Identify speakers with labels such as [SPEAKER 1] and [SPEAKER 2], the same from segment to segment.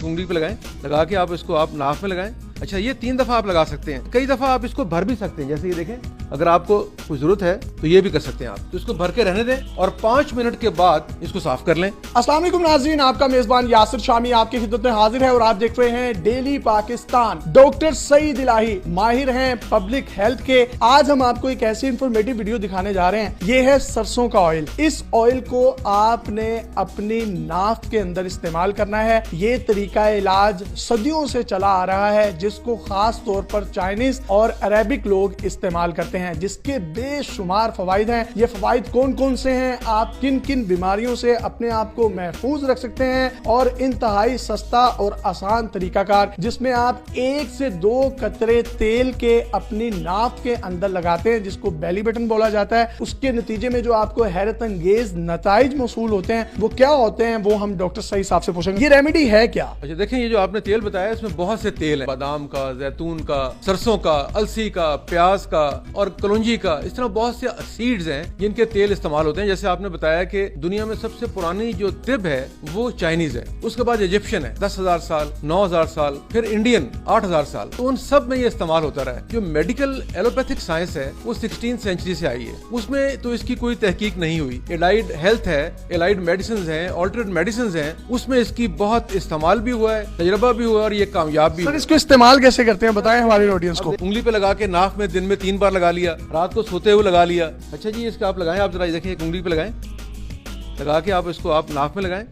[SPEAKER 1] उंगली पे लगाएं, लगा के आप इसको आप नाक में लगाएं। अच्छा, ये 3 दफा आप लगा सकते हैं। कई दफा आप इसको भर भी सकते हैं, जैसे ये देखें, अगर आपको कोई जरूरत है तो ये भी कर सकते हैं आप। तो इसको भर के रहने दें और 5 मिनट के बाद इसको साफ कर लें।
[SPEAKER 2] अस्सलाम वालेकुम नाज़रीन, आपका मेजबान यासिर शामी आपकी खिदमत में हाजिर है और आप देख रहे हैं डेली पाकिस्तान। डॉक्टर सईद इलाही माहिर हैं पब्लिक हेल्थ के। आज हम आपको एक ऐसी इंफॉर्मेटिव वीडियो दिखाने जा रहे हैं। ये है सरसों का ऑयल। इस ऑयल को आपने अपनी नाक के अंदर इस्तेमाल करना है। ये तरीका इलाज सदियों से चला आ रहा है, जिसको खास तौर पर चाइनीज और अरेबिक लोग इस्तेमाल करते हैं, जिसके बेशुमार फवाइद हैं। ये फवाइद कौन कौन से हैं, आप किन किन बीमारियों से अपने आप को महफूज रख सकते हैं, और इंतहाई सस्ता और आसान तरीकाकार, जिसमें आप 1 से 2 कतरे तेल के अपनी नाक के अंदर लगाते हैं, जिसको बेली बटन बोला जाता है। उसके नतीजे में जो आपको हैरत अंगेज नताइज मौसूल होते हैं, वो क्या होते हैं, वो हम डॉक्टर सईद साहब से पूछेंगे। ये रेमेडी है क्या?
[SPEAKER 1] अच्छा देखें, ये जो आपने तेल बताया इसमें बहुत से तेल हैं, बादाम का, जैतून का, सरसों का, अलसी का, प्याज का और कलौंजी का। इस तरह बहुत से सीड्स हैं जिनके तेल इस्तेमाल होते हैं। जैसे आपने बताया कि दुनिया में सबसे पुरानी जो तिब है वो चाइनीज है, उसके बाद इजिप्शियन है 10,000 साल, 9,000 साल, फिर इंडियन 8,000 साल। तो उन सब में ये इस्तेमाल होता रहा है। जो मेडिकल एलोपैथिक साइंस है वो 16th सेंचुरी से आई है, उसमें तो इसकी कोई तहकीक नहीं हुई। एलाइड हेल्थ है, एलाइड मेडिसिन है, ऑल्टरनेट मेडिसिन है, उसमें इसकी बहुत इस्तेमाल भी हुआ है, तजर्बा भी हुआ है और ये कामयाब भी।
[SPEAKER 2] सर, इसको इस्तेमाल कैसे करते हैं, बताएं हमारे ऑडियंस को।
[SPEAKER 1] उंगली पे लगा के नाक में दिन में 3 बार लगा लिया, रात को सोते हुए लगा लिया। अच्छा जी, इसका आप लगाएं, आप जरा देखिए, एक उंगली पे लगाएं, लगा के आप इसको आप नाक में लगाएं।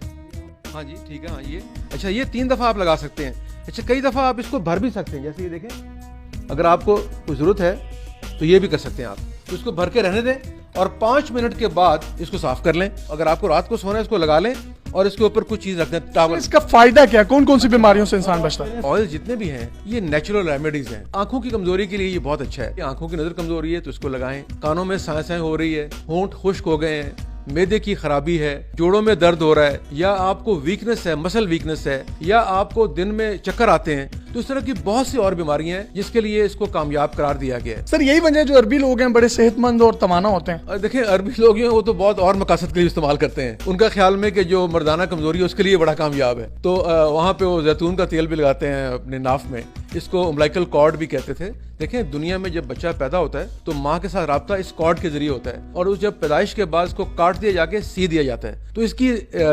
[SPEAKER 1] हाँ जी, ठीक है, हाँ ये। अच्छा, ये 3 दफा आप लगा सकते हैं। अच्छा, कई दफा आप इसको भर भी सकते हैं, जैसे ये देखें, अगर आपको कोई जरूरत है तो ये भी कर सकते हैं आप। तो इसको भर के रहने दें और 5 मिनट के बाद इसको साफ कर लें। अगर आपको रात को सोना है, इसको लगा लें और इसके ऊपर कुछ चीज रख दें, टॉवल।
[SPEAKER 2] इसका फायदा क्या, कौन कौन सी बीमारियों से इंसान बचता है?
[SPEAKER 1] ऑयल जितने भी हैं ये नेचुरल रेमेडीज हैं। आंखों की कमजोरी के लिए ये बहुत अच्छा है। आंखों की नजर कमजोरी है तो इसको लगाएं। कानों में सांसें हो रही है, होंठ खुश्क हो गए हैं, मैदे की खराबी है, जोड़ों में दर्द हो रहा है, या आपको वीकनेस है, मसल वीकनेस है, या आपको दिन में चक्कर आते हैं, तो इस तरह की बहुत सी और बीमारियां हैं जिसके लिए इसको कामयाब करार दिया गया है।
[SPEAKER 2] सर, यही वजह है जो अरबी लोग हैं बड़े सेहतमंद और तवाना होते हैं।
[SPEAKER 1] और देखिए, अरबी लोग हैं वो तो बहुत और मकासद के लिए इस्तेमाल करते हैं। उनका ख्याल में कि जो मर्दाना कमजोरी है उसके लिए बड़ा कामयाब है, तो वहाँ पे वो जैतून का तेल भी लगाते हैं अपने नाफ में। इसको उम्बिलिकल कॉर्ड भी कहते थे। देखें, दुनिया में जब बच्चा पैदा होता है तो माँ के साथ राब्ता इस कॉर्ड के जरिए होता है, और उस जब पैदाइश के बाद इसको काट दिया जाके सी दिया जाता है। तो इसकी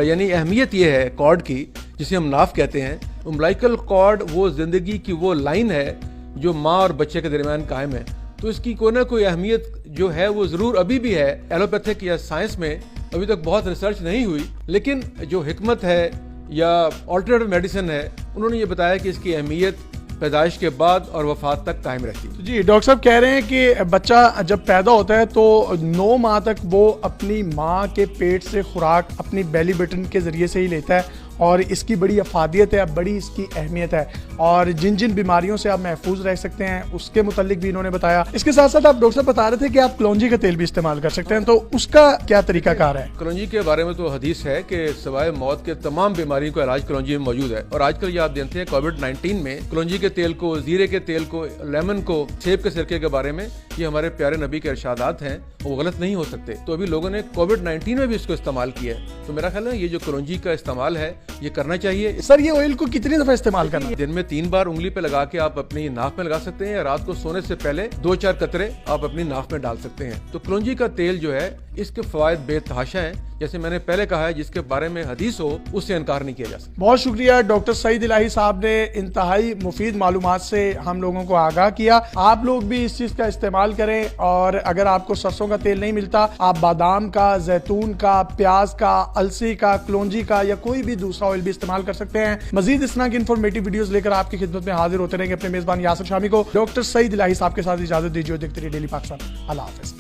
[SPEAKER 1] यानी अहमियत ये है कॉर्ड की, जिसे हम नाफ कहते हैं। उम्बिलिकल कॉर्ड वो जिंदगी की वो लाइन है जो माँ और बच्चे के दरमियान कायम है। तो इसकी कोई ना कोई अहमियत जो है वो जरूर अभी भी है। एलोपैथिक या साइंस में अभी तक बहुत रिसर्च नहीं हुई, लेकिन जो हिकमत है या ऑल्टरनेटिव मेडिसिन है, उन्होंने ये बताया कि इसकी अहमियत पैदाइश के बाद और वफात तक कायम रहती है।
[SPEAKER 2] जी, डॉक्टर साहब कह रहे हैं कि बच्चा जब पैदा होता है तो 9 माह तक वो अपनी माँ के पेट से खुराक अपनी बेली बटन के जरिए से ही लेता है, और इसकी बड़ी अफादियत है, बड़ी इसकी अहमियत है, और जिन जिन बीमारियों से आप महफूज रह सकते हैं उसके मुतालिक भी इन्होंने बताया। इसके साथ साथ आप डॉक्टर साहब बता रहे थे कि आप कलौंजी का तेल भी इस्तेमाल कर सकते हैं, तो उसका क्या तरीकाकार है?
[SPEAKER 1] कलौंजी के बारे में तो हदीस है कि सिवाय मौत के तमाम बीमारियों का इलाज कलौंजी में मौजूद है। और आजकल ये आप जानते हैं कोविड-19 में कलौंजी के तेल को, जीरे के तेल को, लेमन को, सेब के सिरके के बारे में ये हमारे प्यारे नबी के इरशादात हैं, वो गलत नहीं हो सकते। तो अभी लोगों ने कोविड-19 में भी इसको इस्तेमाल किया है। तो मेरा ख्याल है ये जो कलौंजी का इस्तेमाल है ये करना चाहिए।
[SPEAKER 2] सर, ये ऑयल को कितनी दफा इस्तेमाल करना?
[SPEAKER 1] दिन में 3 बार उंगली पे लगा के आप अपनी नाक में लगा सकते हैं, या रात को सोने से पहले 2-4 कतरे आप अपनी नाक में डाल सकते हैं। तो कलौंजी का तेल जो है इसके फवायद बेतहाशा हैं। जैसे मैंने पहले कहा है, जिसके बारे में हदीस हो उससे इनकार नहीं किया जा सकता।
[SPEAKER 2] बहुत शुक्रिया डॉक्टर सईद इलाही साहब ने इंतहाई मुफीद मालूमात से हम लोगों को आगाह किया। आप लोग भी इस चीज का इस्तेमाल करें, और अगर आपको सरसों का तेल नहीं मिलता, आप बादाम का, जैतून का, प्याज का, अलसी का, कलौंजी का या कोई भी दूसरा ऑयल भी इस्तेमाल कर सकते हैं। मजीद इस तरह की इन्फॉर्मेटिव वीडियोस लेकर आपकी खिदमत में हाजिर होते रहेंगे। अपने मेजबान यासिर शामी को डॉक्टर सईद इलाही साहब के साथ इजाजत दीजिए। देखते रहिए डेली पाकिस्तान। अल्लाह हाफिज।